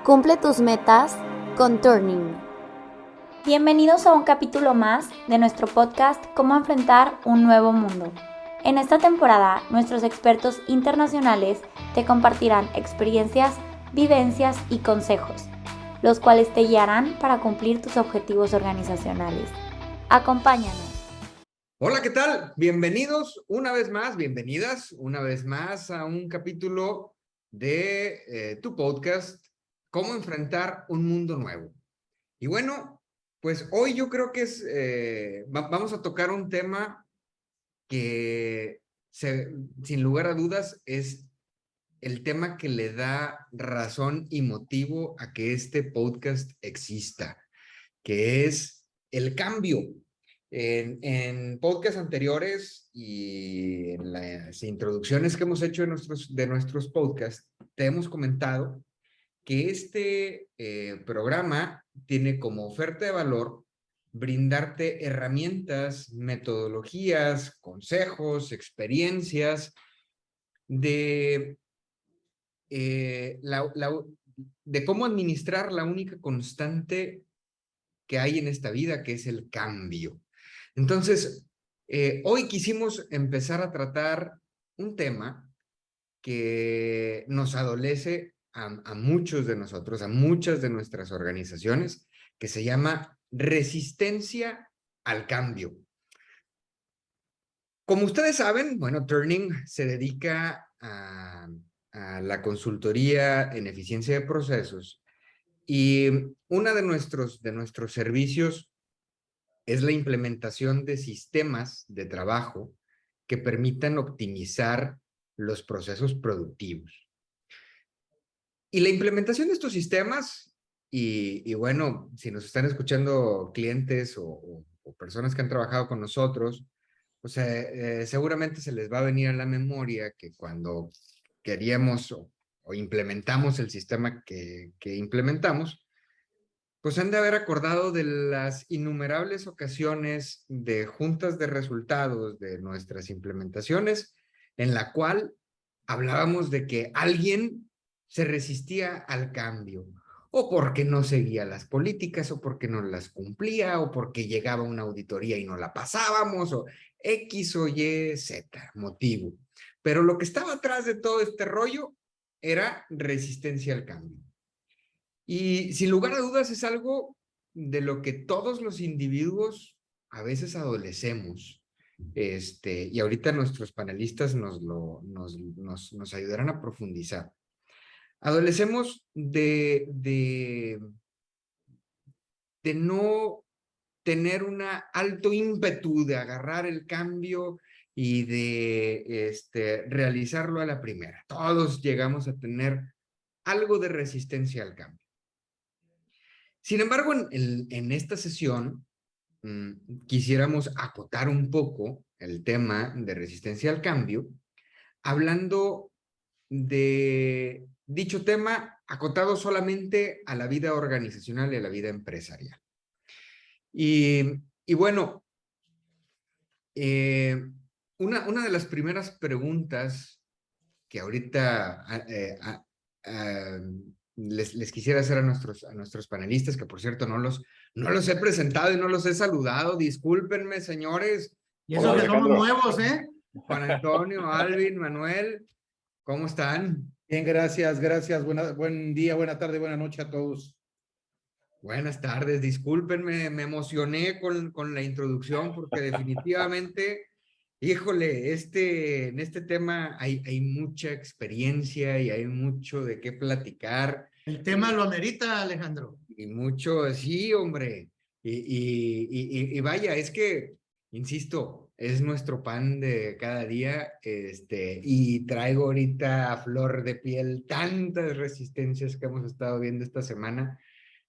Cumple tus metas con Turning. Bienvenidos a un capítulo más de nuestro podcast Cómo enfrentar un nuevo mundo. En esta temporada, nuestros expertos internacionales te compartirán experiencias, vivencias y consejos, los cuales te guiarán para cumplir tus objetivos organizacionales. Acompáñanos. Hola, ¿qué tal? Bienvenidos una vez más, bienvenidas una vez más a un capítulo de tu podcast, Cómo enfrentar un mundo nuevo. Y bueno, pues hoy yo creo que vamos a tocar un tema que sin lugar a dudas es el tema que le da razón y motivo a que este podcast exista, que es el cambio. En podcasts anteriores y en las introducciones que hemos hecho de nuestros podcasts, te hemos comentado que este programa tiene como oferta de valor brindarte herramientas, metodologías, consejos, experiencias de, de cómo administrar la única constante que hay en esta vida, que es el cambio. Entonces, hoy quisimos empezar a tratar un tema que nos adolece a muchos de nosotros, a muchas de nuestras organizaciones, que se llama resistencia al cambio. Como ustedes saben, bueno, Turning se dedica a la consultoría en eficiencia de procesos y uno de nuestros servicios es la implementación de sistemas de trabajo que permitan optimizar los procesos productivos. Y la implementación de estos sistemas, y bueno, si nos están escuchando clientes o personas que han trabajado con nosotros, o sea, seguramente se les va a venir a la memoria que cuando queríamos o implementamos el sistema que implementamos, pues han de haber acordado de las innumerables ocasiones de juntas de resultados de nuestras implementaciones, en la cual hablábamos de que alguien se resistía al cambio, o porque no seguía las políticas, o porque no las cumplía, o porque llegaba una auditoría y no la pasábamos, o X o Y, Z, motivo. Pero lo que estaba atrás de todo este rollo era resistencia al cambio. Y sin lugar a dudas es algo de lo que todos los individuos a veces adolecemos. Y ahorita nuestros panelistas nos ayudarán a profundizar. Adolecemos de no tener un alto ímpetu de agarrar el cambio y de realizarlo a la primera. Todos llegamos a tener algo de resistencia al cambio. Sin embargo, en esta sesión quisiéramos acotar un poco el tema de resistencia al cambio, hablando de dicho tema acotado solamente a la vida organizacional y a la vida empresarial. Y bueno, una de las primeras preguntas que ahorita les quisiera hacer a nuestros panelistas, que por cierto no los he presentado y no los he saludado. Discúlpenme, señores. Y eso que somos nuevos, ¿eh? Juan Antonio, Alvin, Manuel, ¿cómo están? Bien, gracias. Buen día, buena tarde, buena noche a todos. Buenas tardes, discúlpenme, me emocioné con la introducción porque definitivamente, híjole, en este tema hay mucha experiencia y hay mucho de qué platicar. El tema lo amerita, Alejandro. Y mucho, sí, hombre. Y vaya, es que, insisto, es nuestro pan de cada día, y traigo ahorita a flor de piel tantas resistencias que hemos estado viendo esta semana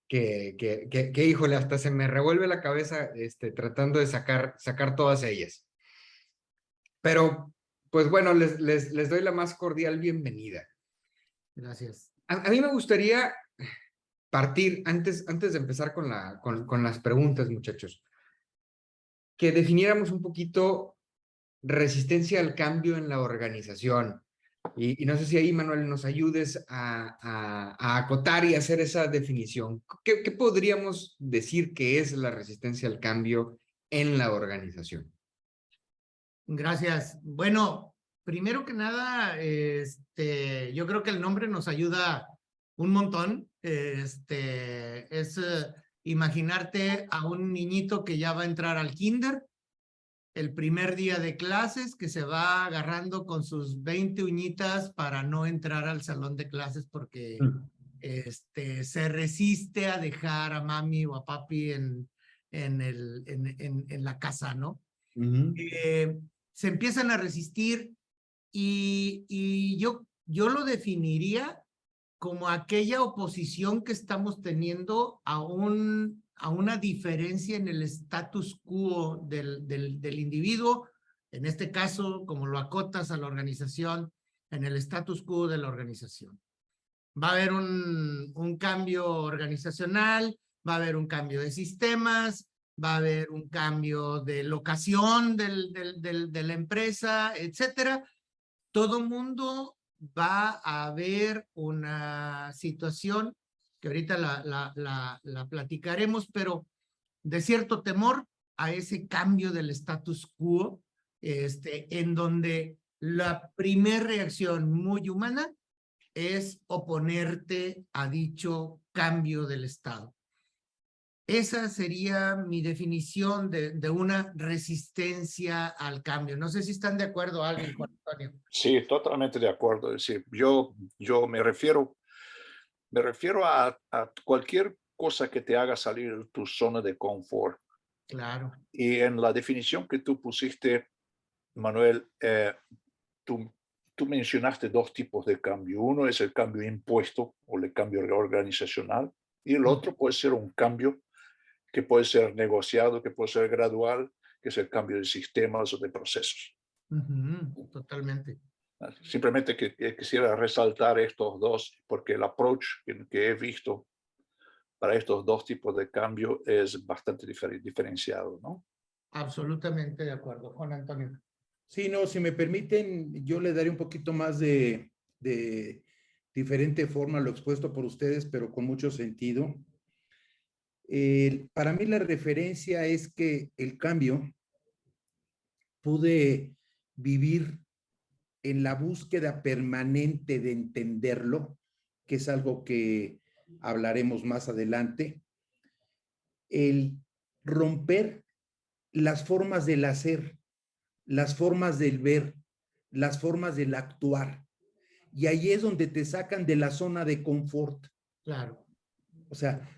que híjole, hasta se me revuelve la cabeza tratando de sacar todas ellas. Pero, pues bueno, les doy la más cordial bienvenida. Gracias. A mí me gustaría partir, antes de empezar con las preguntas, muchachos, que definiéramos un poquito resistencia al cambio en la organización. Y no sé si ahí, Manuel, nos ayudes a acotar y hacer esa definición. ¿Qué podríamos decir que es la resistencia al cambio en la organización? Gracias. Bueno, primero que nada, yo creo que el nombre nos ayuda un montón. Imaginarte a un niñito que ya va a entrar al kinder, el primer día de clases, que se va agarrando con sus 20 uñitas para no entrar al salón de clases porque se resiste a dejar a mami o a papi en la casa, ¿no? Se empiezan a resistir y yo lo definiría como aquella oposición que estamos teniendo a una diferencia en el status quo del individuo, en este caso, como lo acotas a la organización, en el status quo de la organización. Va a haber un cambio organizacional, va a haber un cambio de sistemas, va a haber un cambio de locación de la empresa, etcétera. Todo mundo va a ver una situación que ahorita la platicaremos, pero de cierto temor a ese cambio del status quo, en donde la primera reacción muy humana es oponerte a dicho cambio del estado. Esa sería mi definición de una resistencia al cambio. No sé si están de acuerdo alguien, Juan Antonio. Sí, totalmente de acuerdo. Es decir, yo me refiero a cualquier cosa que te haga salir de tu zona de confort. Claro. Y en la definición que tú pusiste, Manuel, tú mencionaste dos tipos de cambio. Uno es el cambio impuesto o el cambio organizacional, y el otro puede ser un cambio que puede ser negociado, que puede ser gradual, que es el cambio de sistemas o de procesos. Totalmente. Simplemente quisiera resaltar estos dos, porque el approach que he visto para estos dos tipos de cambio es bastante diferenciado, ¿no? Absolutamente de acuerdo, Juan Antonio. Sí, no, si me permiten, yo le daré un poquito más de diferente forma a lo expuesto por ustedes, pero con mucho sentido. Para mí la referencia es que el cambio pude vivir en la búsqueda permanente de entenderlo, que es algo que hablaremos más adelante, el romper las formas del hacer, las formas del ver, las formas del actuar. Y ahí es donde te sacan de la zona de confort. Claro. O sea,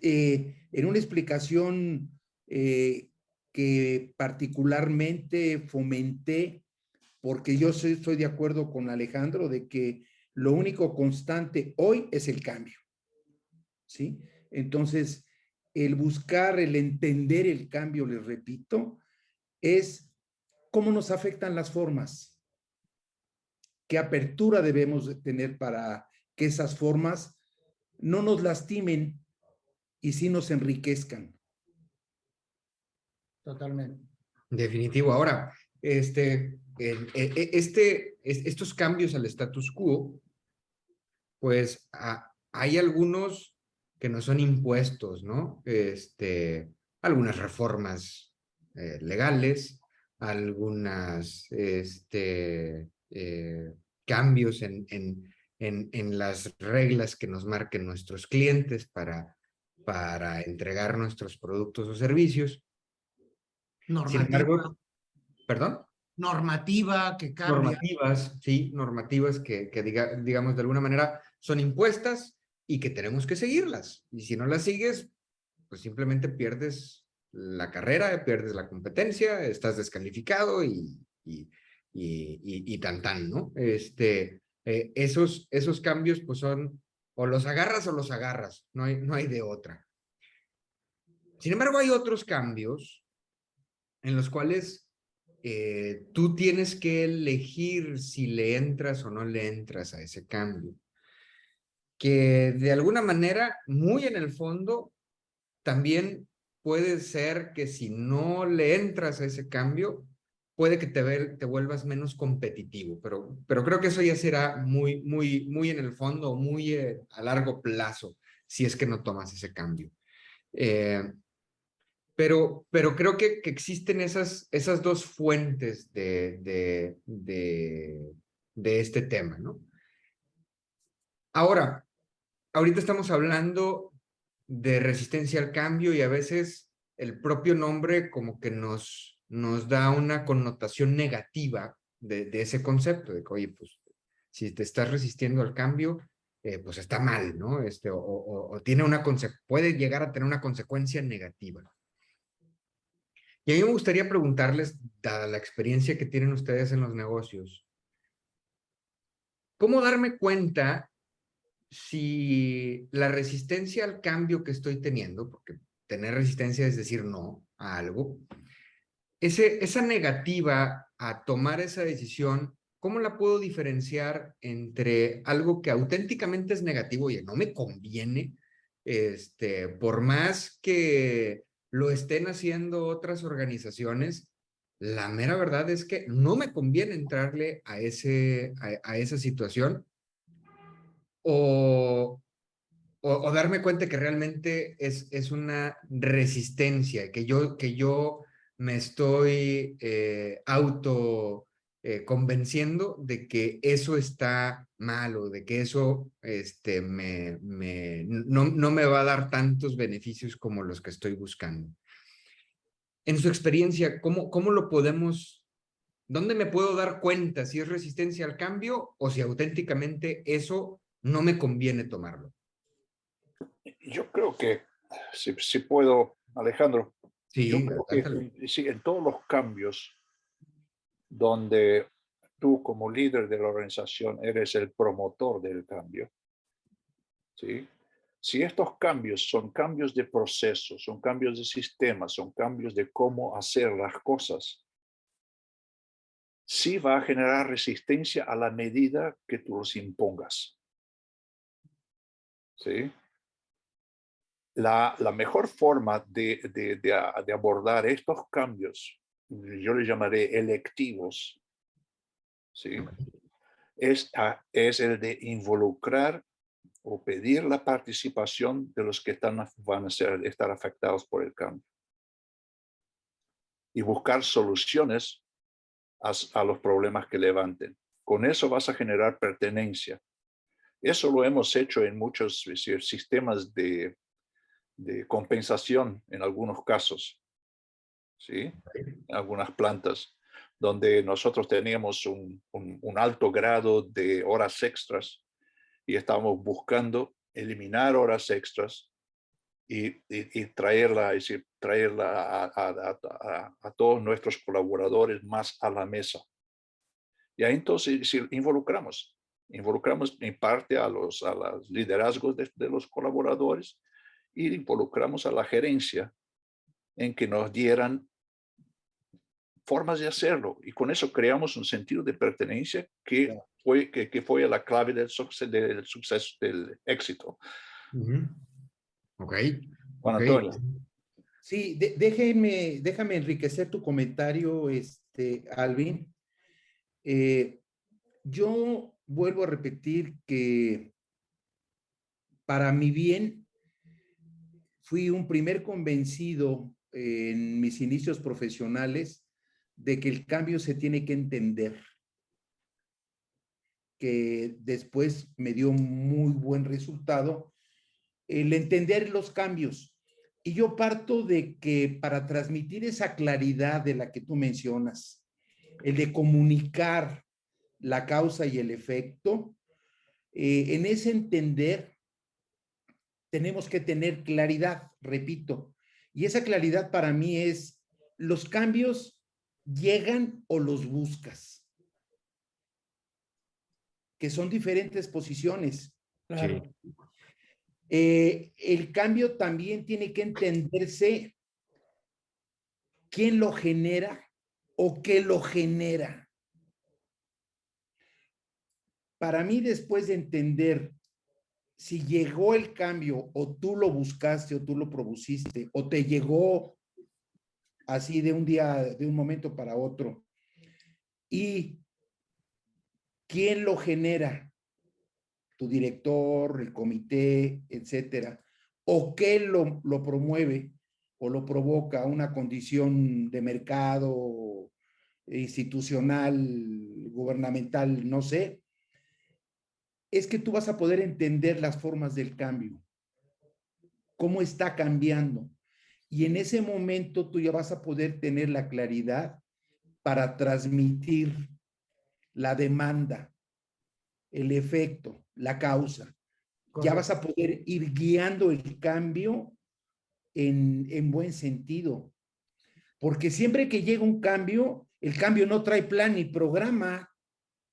en una explicación que particularmente fomenté, porque yo estoy de acuerdo con Alejandro de que lo único constante hoy es el cambio, ¿sí? Entonces, el buscar, el entender el cambio, les repito, es cómo nos afectan las formas, qué apertura debemos de tener para que esas formas no nos lastimen y sí nos enriquezcan. Totalmente. Definitivo. Ahora, estos cambios al status quo, pues hay algunos que no son impuestos, ¿no? Algunas reformas legales, algunas cambios en las reglas que nos marquen nuestros clientes para entregar nuestros productos o servicios. Normativa. Sin embargo, ¿perdón? Normativa que cambia. Normativas, sí, normativas que digamos de alguna manera son impuestas y que tenemos que seguirlas. Y si no las sigues, pues simplemente pierdes la carrera, pierdes la competencia, estás descalificado y tan, ¿no? Esos cambios pues son o los agarras, no hay de otra. Sin embargo, hay otros cambios en los cuales tú tienes que elegir si le entras o no le entras a ese cambio. Que de alguna manera, muy en el fondo, también puede ser que si no le entras a ese cambio, puede que te vuelvas menos competitivo, pero creo que eso ya será muy en el fondo, muy a largo plazo, si es que no tomas ese cambio. Pero creo que existen esas dos fuentes de este tema, ¿no? Ahora, ahorita estamos hablando de resistencia al cambio y a veces el propio nombre como que nos da una connotación negativa de ese concepto, de que, oye, pues, si te estás resistiendo al cambio, pues está mal, ¿no? O tiene puede llegar a tener una consecuencia negativa. Y a mí me gustaría preguntarles, dada la experiencia que tienen ustedes en los negocios, ¿cómo darme cuenta si la resistencia al cambio que estoy teniendo, porque tener resistencia es decir no a algo, esa negativa a tomar esa decisión, ¿cómo la puedo diferenciar entre algo que auténticamente es negativo y no me conviene, por más que lo estén haciendo otras organizaciones? La mera verdad es que no me conviene entrarle a esa situación, o darme cuenta que realmente es una resistencia, que yo me estoy convenciendo de que eso está mal, o de que eso no me va a dar tantos beneficios como los que estoy buscando. En su experiencia, ¿cómo lo podemos, dónde me puedo dar cuenta si es resistencia al cambio o si auténticamente eso no me conviene tomarlo? Yo creo que, si puedo, Alejandro, yo Sí, creo adelante. que sí, en todos los cambios donde tú como líder de la organización eres el promotor del cambio, ¿sí? Si estos cambios son cambios de proceso, son cambios de sistema, son cambios de cómo hacer las cosas, sí va a generar resistencia a la medida que tú los impongas, ¿sí? La mejor forma de abordar estos cambios, yo les llamaré electivos, ¿sí? Es el de involucrar o pedir la participación de los que van a estar afectados por el cambio y buscar soluciones a los problemas que levanten. Con eso vas a generar pertenencia. Eso lo hemos hecho en muchos sistemas de compensación en algunos casos, ¿sí? En algunas plantas, donde nosotros teníamos un alto grado de horas extras y estábamos buscando eliminar horas extras y traerla, es decir, traerla a todos nuestros colaboradores más a la mesa. Y ahí entonces, es decir, involucramos en parte a los liderazgos de los colaboradores, y involucramos a la gerencia en que nos dieran formas de hacerlo. Y con eso creamos un sentido de pertenencia que fue la clave del suceso, del éxito. Ok. Juan Ok. Antonio. Sí, déjame enriquecer tu comentario, Alvin. Yo vuelvo a repetir que para mi bien fui un primer convencido en mis inicios profesionales de que el cambio se tiene que entender, que después me dio muy buen resultado el entender los cambios. Y yo parto de que para transmitir esa claridad de la que tú mencionas, el de comunicar la causa y el efecto, en ese entender tenemos que tener claridad, repito. Y esa claridad para mí es, los cambios llegan o los buscas, que son diferentes posiciones. Claro. Sí. El cambio también tiene que entenderse quién lo genera o qué lo genera. Para mí, después de entender si llegó el cambio o tú lo buscaste o tú lo propusiste o te llegó así de un día, de un momento para otro, ¿Y quién lo genera? Tu director, el comité, etcétera. ¿O qué lo promueve o lo provoca? Una condición de mercado, institucional, gubernamental, no sé. Es que tú vas a poder entender las formas del cambio, cómo está cambiando. Y en ese momento tú ya vas a poder tener la claridad para transmitir la demanda, el efecto, la causa. Ya vas a poder ir guiando el cambio en buen sentido. Porque siempre que llega un cambio, el cambio no trae plan ni programa.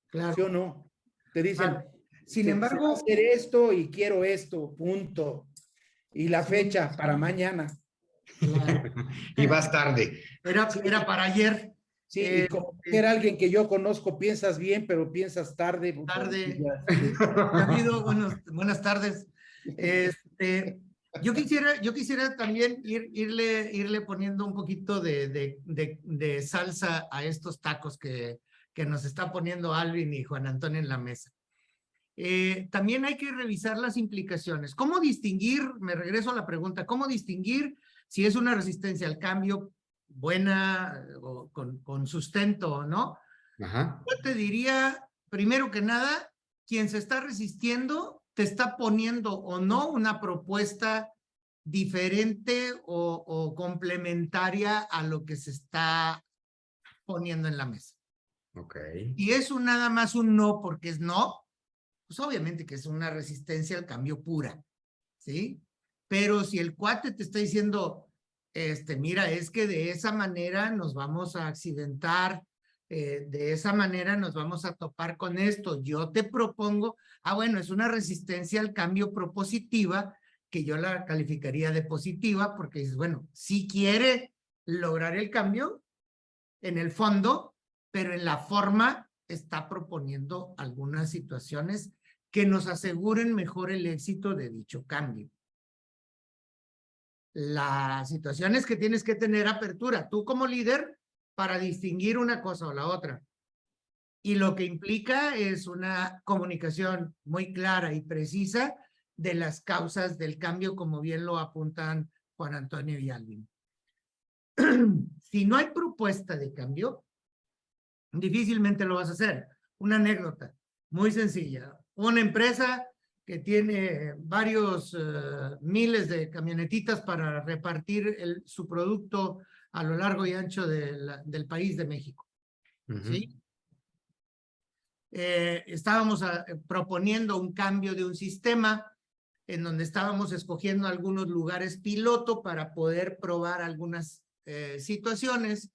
Claro. ¿Sí o no? Te dicen, Claro. Sin embargo, se va a hacer esto y quiero esto, punto. Y la fecha para mañana. claro. Y vas tarde. Era para ayer. Sí, y como era alguien que yo conozco, piensas bien, pero piensas tarde. Tarde. Davido, buenas tardes. Yo quisiera también irle poniendo un poquito de salsa a estos tacos que nos está poniendo Alvin y Juan Antonio en la mesa. También hay que revisar las implicaciones. ¿Cómo distinguir? Me regreso a la pregunta. ¿Cómo distinguir si es una resistencia al cambio buena o con sustento, ¿no? Ajá. Yo te diría, primero que nada, quien se está resistiendo te está poniendo o no una propuesta diferente o complementaria a lo que se está poniendo en la mesa. Ok. Y es nada más un no porque es no, pues obviamente que es una resistencia al cambio pura, ¿sí? Pero si el cuate te está diciendo, mira, es que de esa manera nos vamos a accidentar, de esa manera nos vamos a topar con esto, yo te propongo, bueno, es una resistencia al cambio propositiva, que yo la calificaría de positiva, porque es, bueno, sí quiere lograr el cambio en el fondo, pero en la forma está proponiendo algunas situaciones que nos aseguren mejor el éxito de dicho cambio. La situación es que tienes que tener apertura, tú como líder, para distinguir una cosa o la otra. Y lo que implica es una comunicación muy clara y precisa de las causas del cambio, como bien lo apuntan Juan Antonio y Alvin. Si no hay propuesta de cambio, difícilmente lo vas a hacer. Una anécdota muy sencilla. Una empresa que tiene varios miles de camionetitas para repartir su producto a lo largo y ancho del país de México. ¿Sí? Estábamos proponiendo un cambio de un sistema en donde estábamos escogiendo algunos lugares piloto para poder probar algunas situaciones.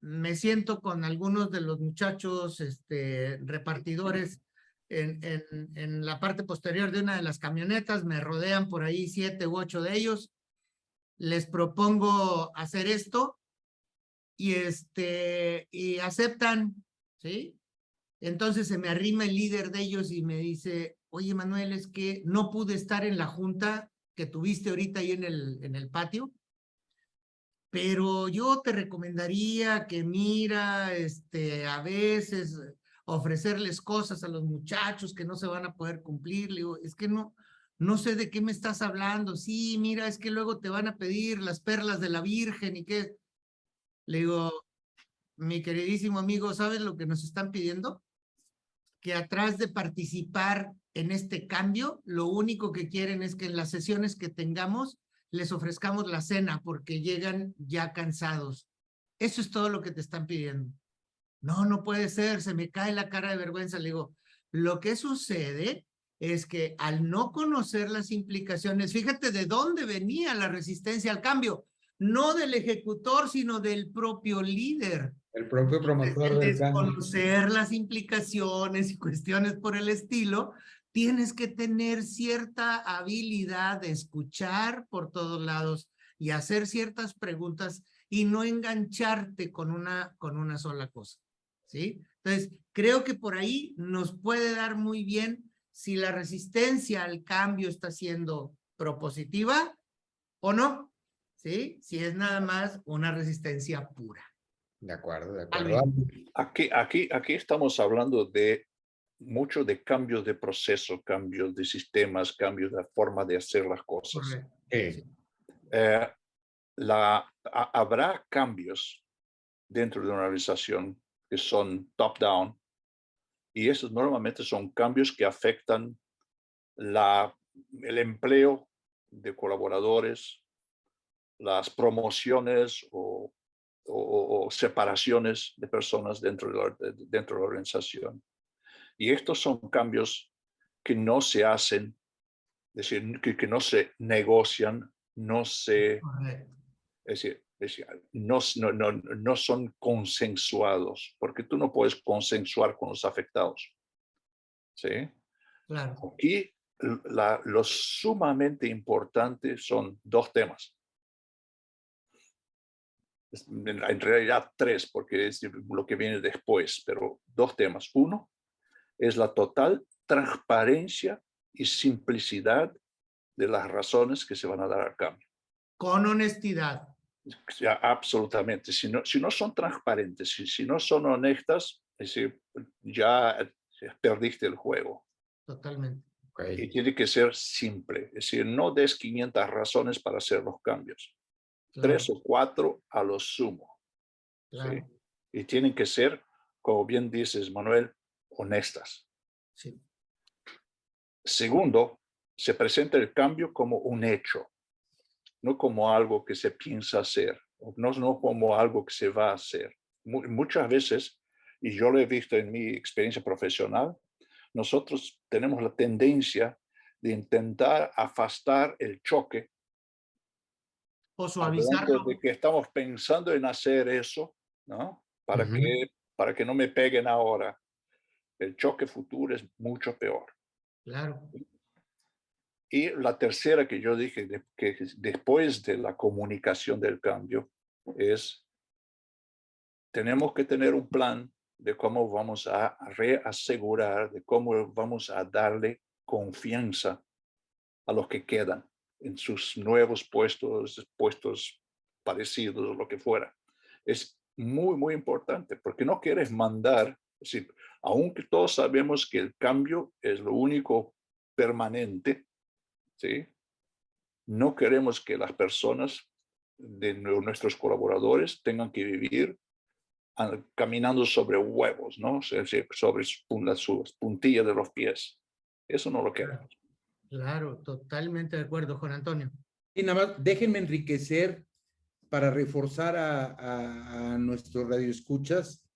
Me siento con algunos de los muchachos repartidores en la parte posterior de una de las camionetas, me rodean por ahí 7 u 8 de ellos, les propongo hacer esto y aceptan, ¿sí? Entonces se me arrima el líder de ellos y me dice, oye Manuel, es que no pude estar en la junta que tuviste ahorita ahí en el patio, pero yo te recomendaría que mira, a veces ofrecerles cosas a los muchachos que no se van a poder cumplir. Le digo, es que no sé de qué me estás hablando. Sí, mira, es que luego te van a pedir las perlas de la Virgen y qué. Le digo, mi queridísimo amigo, ¿sabes lo que nos están pidiendo? Que atrás de participar en este cambio, lo único que quieren es que en las sesiones que tengamos les ofrezcamos la cena porque llegan ya cansados. Eso es todo lo que te están pidiendo. No puede ser, se me cae la cara de vergüenza. Le digo, lo que sucede es que al no conocer las implicaciones, fíjate de dónde venía la resistencia al cambio, no del ejecutor, sino del propio líder. El propio promotor del cambio. Desconocer las implicaciones y cuestiones por el estilo, tienes que tener cierta habilidad de escuchar por todos lados y hacer ciertas preguntas y no engancharte con una sola cosa, ¿sí? Entonces, creo que por ahí nos puede dar muy bien si la resistencia al cambio está siendo propositiva o no, ¿sí? Si es nada más una resistencia pura. De acuerdo, de acuerdo. Alvin. Aquí estamos hablando de mucho de cambios de proceso, cambios de sistemas, cambios de forma de hacer las cosas. Correcto. Sí. Habrá cambios dentro de una organización que son top-down y esos normalmente son cambios que afectan el empleo de colaboradores, las promociones o separaciones de personas dentro de la organización. Y estos son cambios que no se hacen, es decir, que no se negocian, no se, Correcto. es decir, no son consensuados, porque tú no puedes consensuar con los afectados. ¿Sí? Claro. Aquí lo sumamente importante son dos temas. En realidad tres, porque es lo que viene después, pero dos temas. Uno es la total transparencia y simplicidad de las razones que se van a dar al cambio. Con honestidad. Ya, absolutamente. Si no son transparentes, si no son honestas, es decir, ya perdiste el juego. Totalmente. Y tiene que ser simple. Es decir, no des 500 razones para hacer los cambios. Claro. 3 o 4 a lo sumo. Claro. ¿Sí? Y tienen que ser, como bien dices, Manuel, honestas. Sí. Segundo, se presenta el cambio como un hecho, no como algo que se piensa hacer, no como algo que se va a hacer. Muchas veces, y yo lo he visto en mi experiencia profesional, nosotros tenemos la tendencia de intentar afastar el choque, O suavizarlo. de que estamos pensando en hacer eso, ¿no? Para que no me peguen ahora. El choque futuro es mucho peor. Claro. Y la tercera que yo dije, que después de la comunicación del cambio, es tenemos que tener un plan de cómo vamos a reasegurar, de cómo vamos a darle confianza a los que quedan en sus nuevos puestos parecidos o lo que fuera. Es muy, muy importante porque no quieres mandar, es decir, aunque todos sabemos que el cambio es lo único permanente, ¿sí? No queremos que las personas de nuestros colaboradores tengan que vivir caminando sobre huevos, ¿no? O sea, sobre sus puntillas de los pies. Eso no lo queremos. Claro, totalmente de acuerdo, Juan Antonio. Y nada más, déjenme enriquecer para reforzar a nuestros radioescuchas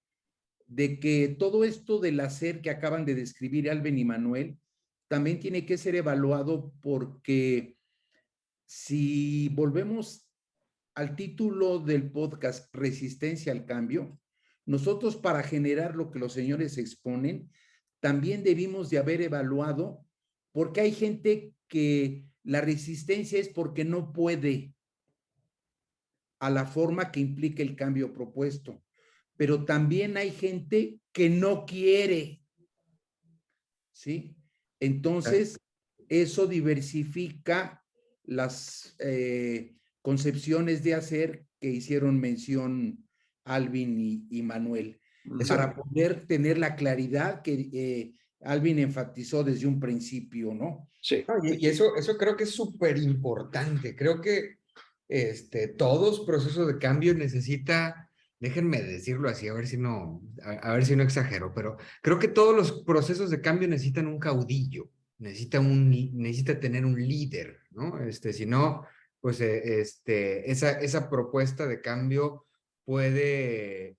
de que todo esto del hacer que acaban de describir Alvin y Manuel también tiene que ser evaluado, porque si volvemos al título del podcast, Resistencia al Cambio, nosotros, para generar lo que los señores exponen, también debimos de haber evaluado, porque hay gente que la resistencia es porque no puede a la forma que implica el cambio propuesto, pero también hay gente que no quiere, ¿sí? Entonces, eso diversifica las concepciones de hacer que hicieron mención Alvin y Manuel, para poder tener la claridad que Alvin enfatizó desde un principio, ¿no? Sí. Y eso creo que es súper importante. Creo que todos procesos de cambio necesita, déjenme decirlo así, a ver si no exagero, pero creo que todos los procesos de cambio necesitan un caudillo, necesita tener un líder, ¿no? Si no, pues esa propuesta de cambio puede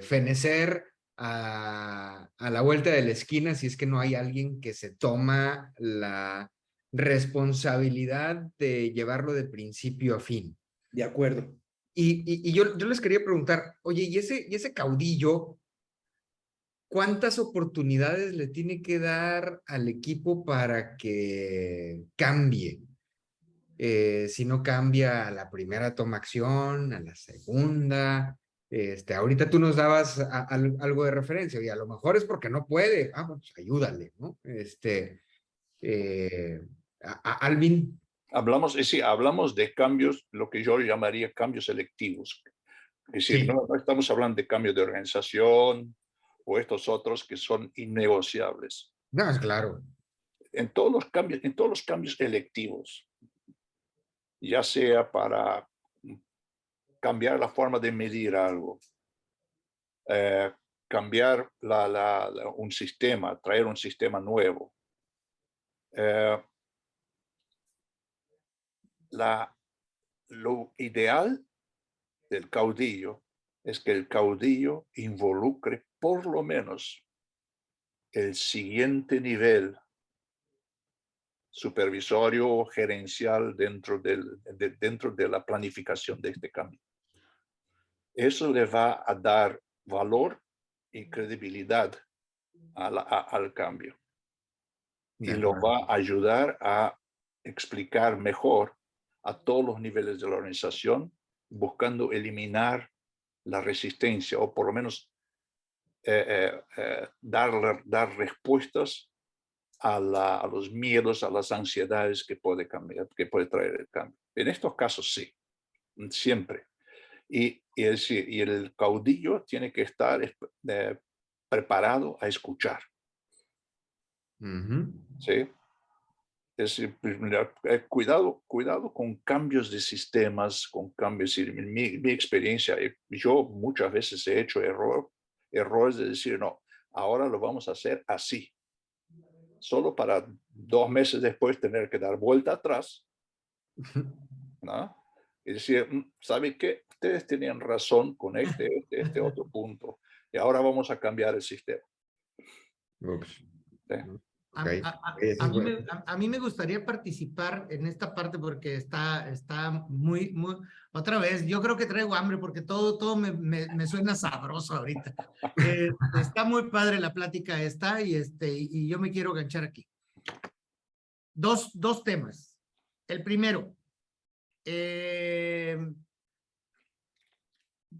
fenecer a la vuelta de la esquina si es que no hay alguien que se toma la responsabilidad de llevarlo de principio a fin. De acuerdo. Y yo les quería preguntar, oye, ¿y ese caudillo, cuántas oportunidades le tiene que dar al equipo para que cambie? Si no cambia a la primera, toma acción, a la segunda. Ahorita tú nos dabas algo de referencia, y a lo mejor es porque no puede. Pues ayúdale, ¿no? Alvin. Hablamos de cambios, lo que yo llamaría cambios selectivos. Es decir, Sí. no estamos hablando de cambios de organización o estos otros que son innegociables. No, es claro. En todos los cambios electivos, ya sea para cambiar la forma de medir algo, cambiar un sistema, traer un sistema nuevo. Lo ideal del caudillo es que el caudillo involucre por lo menos el siguiente nivel supervisorio o gerencial dentro de la planificación de este cambio. Eso le va a dar valor y credibilidad al cambio. Y lo va a ayudar a explicar mejor a todos los niveles de la organización, buscando eliminar la resistencia o por lo menos dar respuestas a los miedos, a las ansiedades que puede cambiar, que puede traer el cambio. En estos casos sí, siempre. Y el caudillo tiene que estar preparado a escuchar. ¿Sí? Es decir, cuidado con cambios de sistemas, con cambios. En mi experiencia, yo muchas veces he hecho errores de decir, no, ahora lo vamos a hacer así. Solo para 2 meses después tener que dar vuelta atrás, ¿no? Y decir, ¿sabe qué? Ustedes tenían razón con este otro punto. Y ahora vamos a cambiar el sistema. Ups. ¿Sí? Okay. A mí me gustaría participar en esta parte porque está muy, otra vez, yo creo que traigo hambre porque todo me suena sabroso ahorita. Está muy padre la plática esta y yo me quiero ganchar aquí. Dos temas. El primero,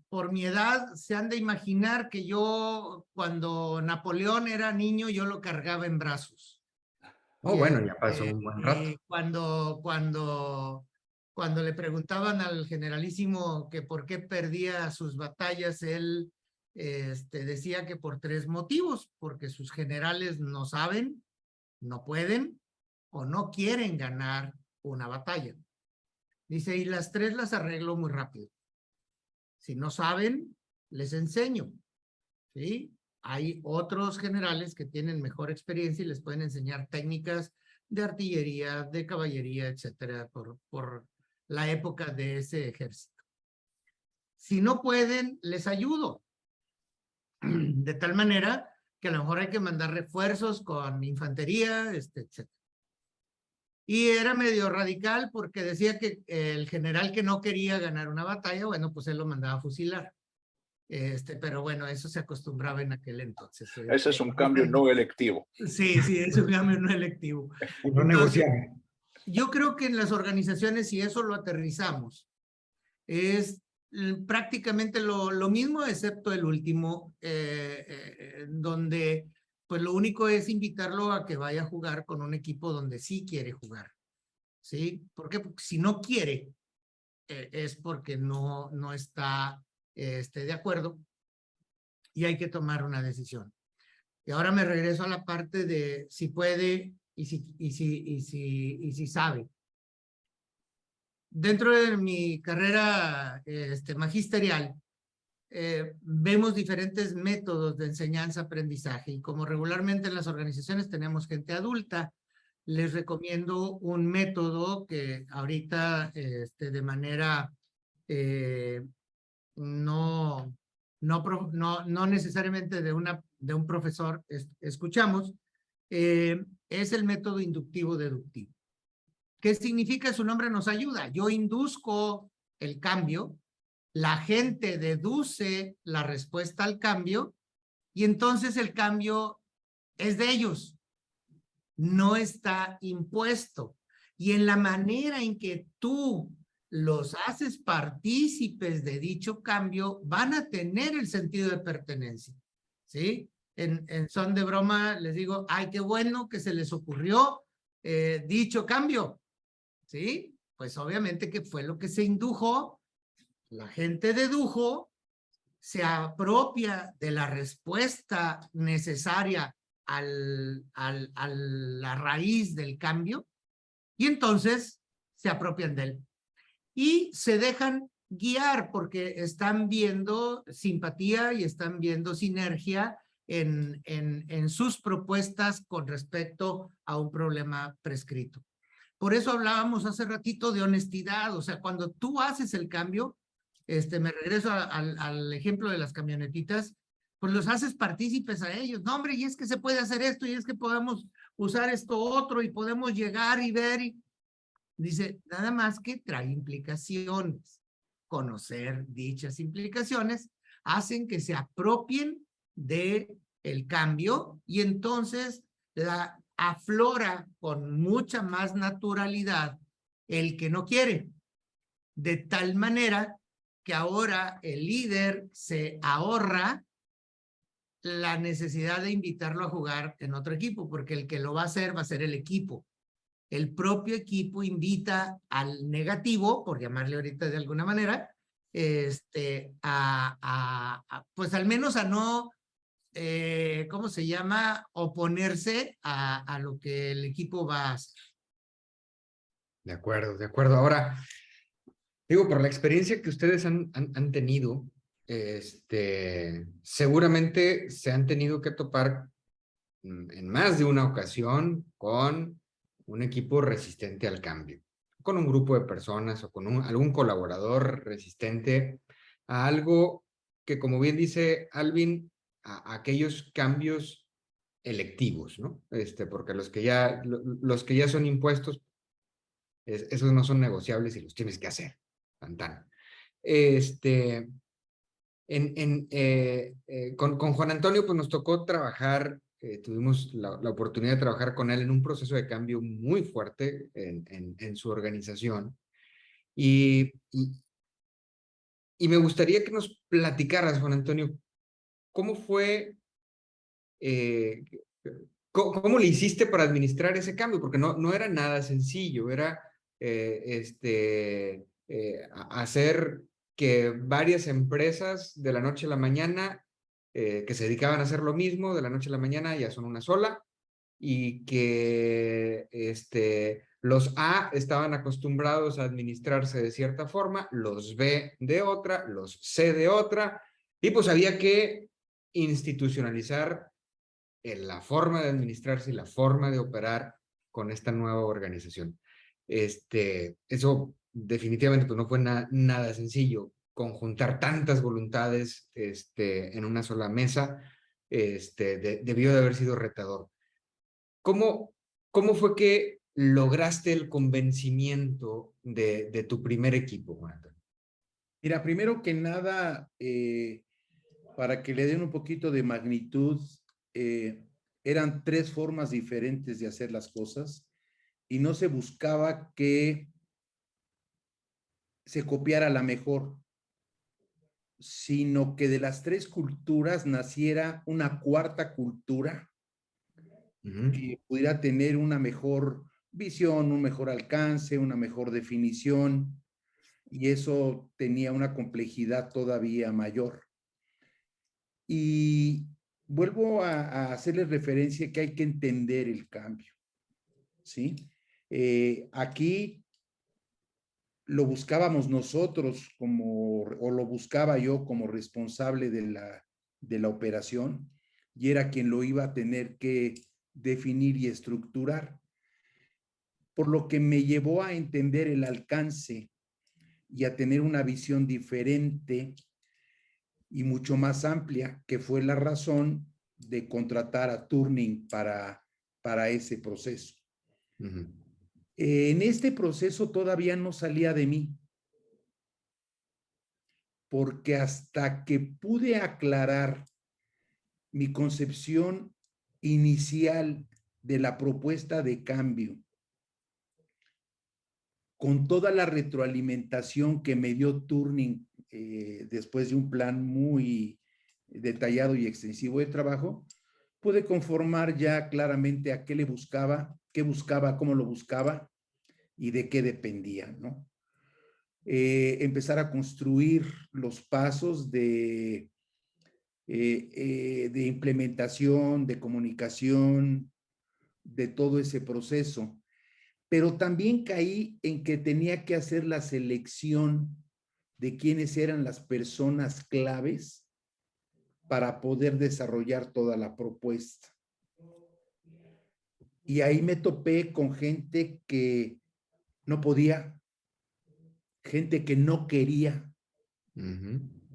por mi edad se han de imaginar que yo cuando Napoleón era niño yo lo cargaba en brazos. Oh, bueno, ya pasó un buen rato. Cuando le preguntaban al generalísimo que por qué perdía sus batallas, él decía que por 3 motivos, porque sus generales no saben, no pueden o no quieren ganar una batalla. Dice, y las 3 las arreglo muy rápido. Si no saben, les enseño, ¿sí? Hay otros generales que tienen mejor experiencia y les pueden enseñar técnicas de artillería, de caballería, etcétera, por la época de ese ejército. Si no pueden, les ayudo. De tal manera que a lo mejor hay que mandar refuerzos con infantería, etcétera. Y era medio radical porque decía que el general que no quería ganar una batalla, bueno, pues él lo mandaba a fusilar. Pero bueno, eso se acostumbraba en aquel entonces. Ese es un cambio no electivo. Sí, es un cambio no electivo. No negociable. Yo creo que en las organizaciones, si eso lo aterrizamos, es prácticamente lo mismo, excepto el último, donde pues lo único es invitarlo a que vaya a jugar con un equipo donde sí quiere jugar. ¿Sí? ¿Por qué? Porque si no quiere, es porque no está de acuerdo y hay que tomar una decisión. Y ahora me regreso a la parte de si puede y si sabe. Dentro de mi carrera magisterial, vemos diferentes métodos de enseñanza-aprendizaje y como regularmente en las organizaciones tenemos gente adulta, les recomiendo un método que ahorita de manera no necesariamente de un profesor escuchamos, es el método inductivo-deductivo. ¿Qué significa? Su nombre nos ayuda. Yo induzco el cambio, la gente deduce la respuesta al cambio y entonces el cambio es de ellos, no está impuesto. Y en la manera en que tú los haces partícipes de dicho cambio, van a tener el sentido de pertenencia, ¿sí? En son de broma les digo, ay, qué bueno que se les ocurrió dicho cambio, ¿sí? Pues obviamente que fue lo que se indujo, la gente dedujo se apropia de la respuesta necesaria a la raíz del cambio y entonces se apropian de él. Y se dejan guiar porque están viendo simpatía y están viendo sinergia en sus propuestas con respecto a un problema prescrito. Por eso hablábamos hace ratito de honestidad, o sea, cuando tú haces el cambio, me regreso al ejemplo de las camionetitas, pues los haces partícipes a ellos. No, hombre, y es que se puede hacer esto, y es que podemos usar esto otro, y podemos llegar y ver. Dice, nada más que trae implicaciones. Conocer dichas implicaciones hacen que se apropien del cambio y entonces la aflora con mucha más naturalidad el que no quiere. De tal manera que ahora el líder se ahorra la necesidad de invitarlo a jugar en otro equipo, porque el que lo va a ser el equipo. El propio equipo invita al negativo, por llamarle ahorita de alguna manera, pues al menos a no, ¿cómo se llama? Oponerse a lo que el equipo va a hacer. De acuerdo, de acuerdo. Ahora, digo, por la experiencia que ustedes han tenido, seguramente se han tenido que topar en más de una ocasión con un equipo resistente al cambio, con un grupo de personas o con algún colaborador resistente a algo que, como bien dice Alvin, a aquellos cambios electivos, ¿no? Porque los que ya son impuestos, esos no son negociables y los tienes que hacer. Tan, tan. Con Juan Antonio, pues nos tocó trabajar, tuvimos la oportunidad de trabajar con él en un proceso de cambio muy fuerte en su organización. Y me gustaría que nos platicaras, Juan Antonio, ¿cómo fue, cómo le hiciste para administrar ese cambio? Porque no era nada sencillo, era hacer que varias empresas de la noche a la mañana que se dedicaban a hacer lo mismo, de la noche a la mañana ya son una sola, y que los A estaban acostumbrados a administrarse de cierta forma, los B de otra, los C de otra, y pues había que institucionalizar la forma de administrarse y la forma de operar con esta nueva organización. Eso definitivamente pues no fue nada sencillo, conjuntar tantas voluntades en una sola mesa, debió de haber sido retador. ¿Cómo fue que lograste el convencimiento de tu primer equipo, Juan Antonio? Mira, primero que nada, para que le den un poquito de magnitud, eran 3 formas diferentes de hacer las cosas y no se buscaba que se copiara la mejor, sino que de las 3 culturas naciera una cuarta cultura que pudiera tener una mejor visión, un mejor alcance, una mejor definición, y eso tenía una complejidad todavía mayor. Y vuelvo a hacerles referencia que hay que entender el cambio, ¿sí? Aquí lo buscábamos nosotros o lo buscaba yo como responsable de la operación, y era quien lo iba a tener que definir y estructurar, por lo que me llevó a entender el alcance y a tener una visión diferente y mucho más amplia, que fue la razón de contratar a Turning para ese proceso. En este proceso todavía no salía de mí, porque hasta que pude aclarar mi concepción inicial de la propuesta de cambio, con toda la retroalimentación que me dio Turning después de un plan muy detallado y extensivo de trabajo, pude conformar ya claramente a qué le buscaba, qué buscaba, cómo lo buscaba y de qué dependía, ¿no? Empezar a construir los pasos de de implementación, de comunicación, de todo ese proceso. Pero también caí en que tenía que hacer la selección de quiénes eran las personas claves para poder desarrollar toda la propuesta. Y ahí me topé con gente que no podía, gente que no quería,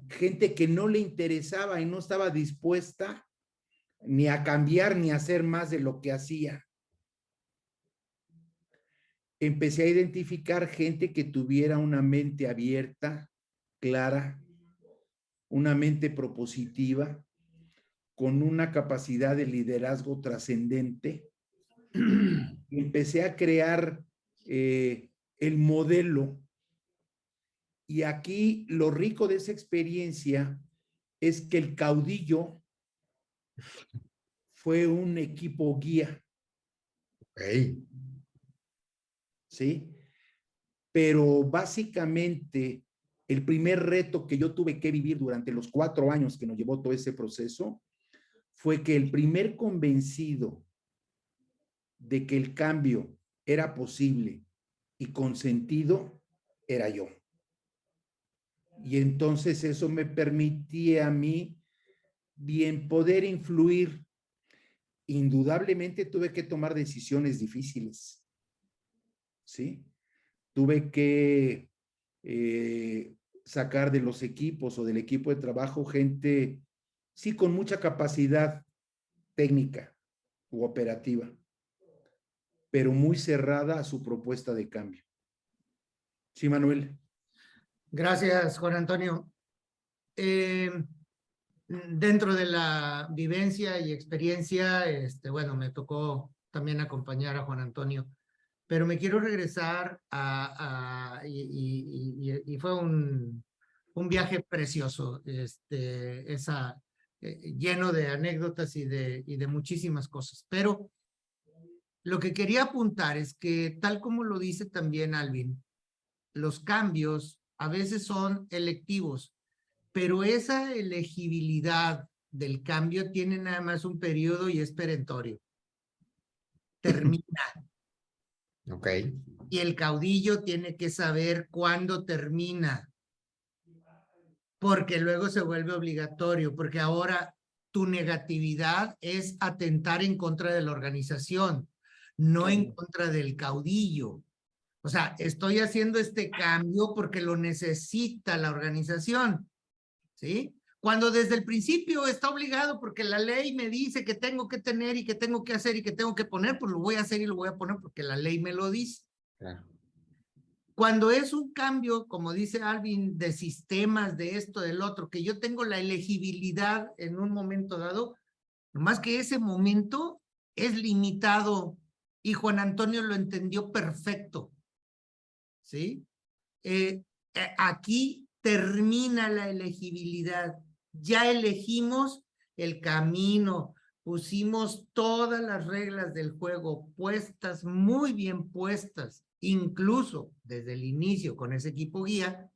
gente que no le interesaba y no estaba dispuesta ni a cambiar ni a hacer más de lo que hacía. Empecé a identificar gente que tuviera una mente abierta, clara, una mente propositiva, con una capacidad de liderazgo trascendente. Y empecé a crear el modelo. Y aquí lo rico de esa experiencia es que el caudillo fue un equipo guía. Okay. ¿Sí? Pero básicamente el primer reto que yo tuve que vivir durante los 4 años que nos llevó todo ese proceso fue que el primer convencido de que el cambio era posible y con sentido era yo. Y entonces eso me permitía a mí bien poder influir. Indudablemente tuve que tomar decisiones difíciles, ¿sí? Tuve que sacar de los equipos o del equipo de trabajo gente, sí, con mucha capacidad técnica u operativa, pero muy cerrada a su propuesta de cambio. Sí, Manuel. Gracias, Juan Antonio. Dentro de la vivencia y experiencia, bueno, me tocó también acompañar a Juan Antonio, pero me quiero regresar y fue un viaje precioso, lleno de anécdotas y de muchísimas cosas. Pero lo que quería apuntar es que, tal como lo dice también Alvin, los cambios a veces son electivos, pero esa elegibilidad del cambio tiene nada más un periodo y es perentorio. Termina. Ok. Y el caudillo tiene que saber cuándo termina, porque luego se vuelve obligatorio, porque ahora tu negatividad es atentar en contra de la organización, no en contra del caudillo. O sea, estoy haciendo este cambio porque lo necesita la organización, ¿sí? Cuando desde el principio está obligado porque la ley me dice que tengo que tener y que tengo que hacer y que tengo que poner, pues lo voy a hacer y lo voy a poner porque la ley me lo dice. Claro. Cuando es un cambio, como dice Alvin, de sistemas, de esto, del otro, que yo tengo la elegibilidad en un momento dado, nomás que ese momento es limitado y Juan Antonio lo entendió perfecto, ¿sí? Aquí termina la elegibilidad. Ya elegimos el camino, pusimos todas las reglas del juego puestas, muy bien puestas, incluso desde el inicio con ese equipo guía,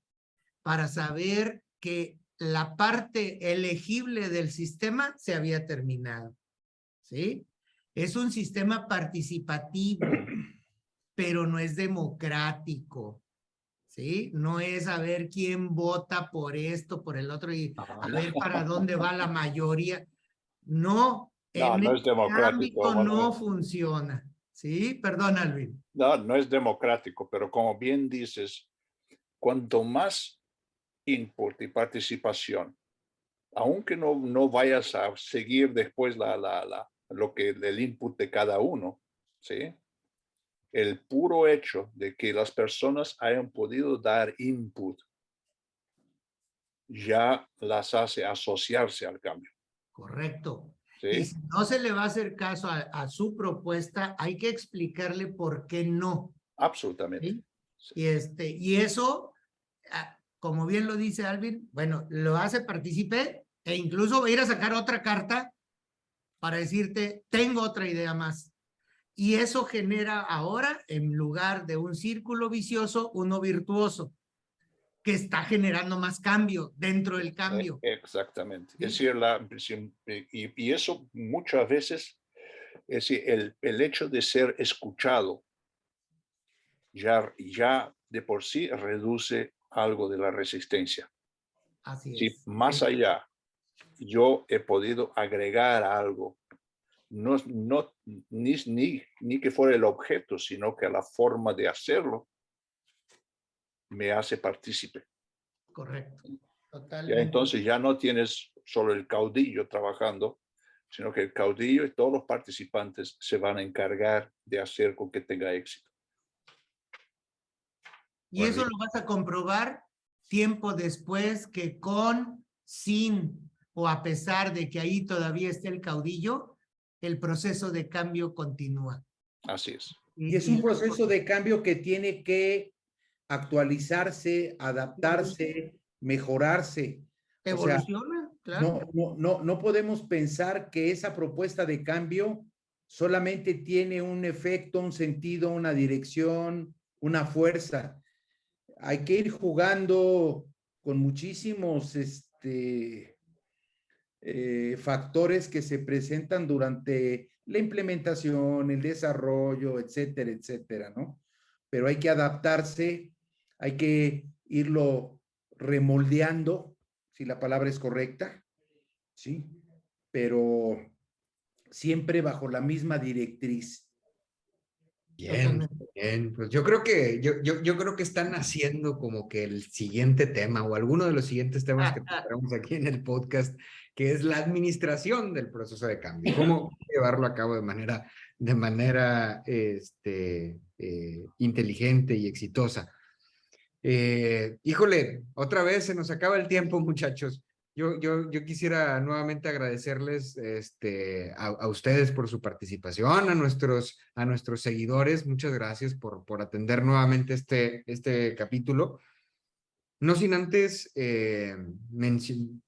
para saber que la parte elegible del sistema se había terminado, ¿sí? Es un sistema participativo, pero no es democrático, ¿sí? No es a ver quién vota por esto, por el otro y a ver para dónde va la mayoría. No, en no es este democrático, ámbito Manuel. no funciona, ¿sí? Perdón, Alvin. No es democrático, pero como bien dices, cuanto más input y participación, aunque no vayas a seguir después lo que el input de cada uno, ¿sí? El puro hecho de que las personas hayan podido dar input ya las hace asociarse al cambio. Correcto. ¿Sí? Y si no se le va a hacer caso a su propuesta, hay que explicarle por qué no. Absolutamente. ¿Sí? Sí. Y eso, como bien lo dice Alvin, bueno, lo hace partícipe e incluso va a ir a sacar otra carta para decirte, tengo otra idea más. Y eso genera ahora, en lugar de un círculo vicioso, uno virtuoso. que está generando más cambio dentro del cambio. Exactamente. Sí. Es decir, y eso muchas veces, es decir, el hecho de ser escuchado ya de por sí reduce algo de la resistencia. Así Sí, es. más allá, yo he podido agregar algo, no, ni que fuera el objeto, sino que la forma de hacerlo me hace partícipe. Correcto. Ya Totalmente. entonces ya no tienes solo el caudillo trabajando, sino que el caudillo y todos los participantes se van a encargar de hacer con que tenga éxito. Y eso lo vas a comprobar tiempo después que con, sin o a pesar de que ahí todavía esté el caudillo, el proceso de cambio continúa. Así es. Y es un proceso de cambio que tiene que actualizarse, adaptarse, mejorarse. O sea, Evoluciona, claro. no podemos pensar que esa propuesta de cambio solamente tiene un efecto, un sentido, una dirección, una fuerza. Hay que ir jugando con muchísimos factores que se presentan durante la implementación, el desarrollo, etcétera, etcétera, ¿no? Pero hay que adaptarse, hay que irlo remoldeando, si la palabra es correcta, ¿sí? Pero siempre bajo la misma directriz. Bien, bien. Pues yo creo que están haciendo como que el siguiente tema o alguno de los siguientes temas que tendremos aquí en el podcast, que es la administración del proceso de cambio. Cómo llevarlo a cabo de manera inteligente y exitosa. Híjole, otra vez se nos acaba el tiempo, muchachos. Yo quisiera nuevamente agradecerles a ustedes por su participación, a nuestros seguidores. Muchas gracias por atender nuevamente este capítulo. No sin antes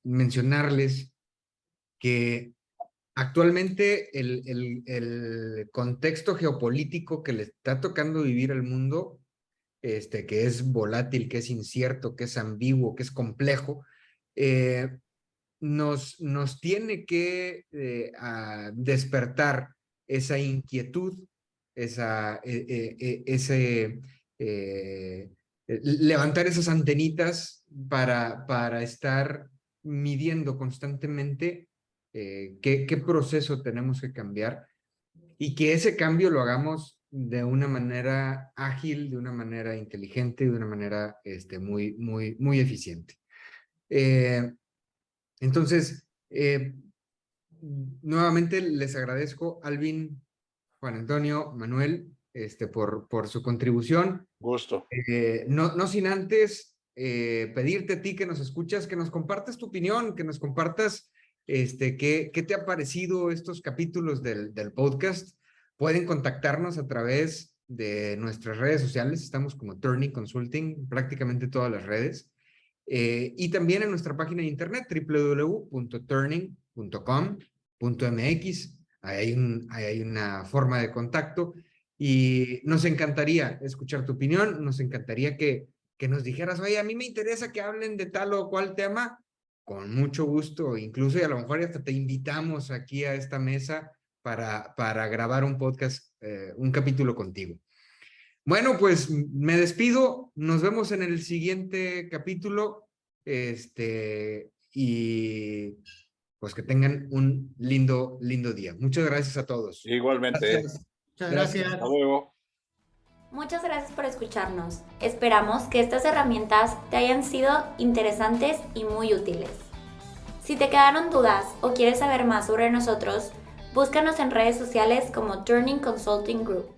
mencionarles que actualmente el contexto geopolítico que le está tocando vivir al mundo, que es volátil, que es incierto, que es ambiguo, que es complejo, nos tiene que despertar esa inquietud, levantar esas antenitas para estar midiendo constantemente qué proceso tenemos que cambiar y que ese cambio lo hagamos de una manera ágil, de una manera inteligente, de una manera muy eficiente. Entonces, nuevamente les agradezco, Alvin, Juan Antonio, Manuel, por su contribución. Gusto. No sin antes pedirte a ti que nos escuchas, que nos compartas tu opinión, que nos compartas qué te ha parecido estos capítulos del podcast. Pueden contactarnos a través de nuestras redes sociales. Estamos como Turning Consulting, prácticamente todas las redes. Y también en nuestra página de internet www.turning.com.mx. Ahí hay una forma de contacto y nos encantaría escuchar tu opinión, nos encantaría que nos dijeras, oye, a mí me interesa que hablen de tal o cual tema, con mucho gusto, incluso y a lo mejor hasta te invitamos aquí a esta mesa para grabar un podcast, un capítulo contigo. Bueno, pues me despido, nos vemos en el siguiente capítulo, y pues que tengan un lindo día. Muchas gracias a todos. Igualmente. Gracias. Muchas gracias. Hasta luego. Muchas gracias por escucharnos. Esperamos que estas herramientas te hayan sido interesantes y muy útiles. Si te quedaron dudas o quieres saber más sobre nosotros, búscanos en redes sociales como Turning Consulting Group.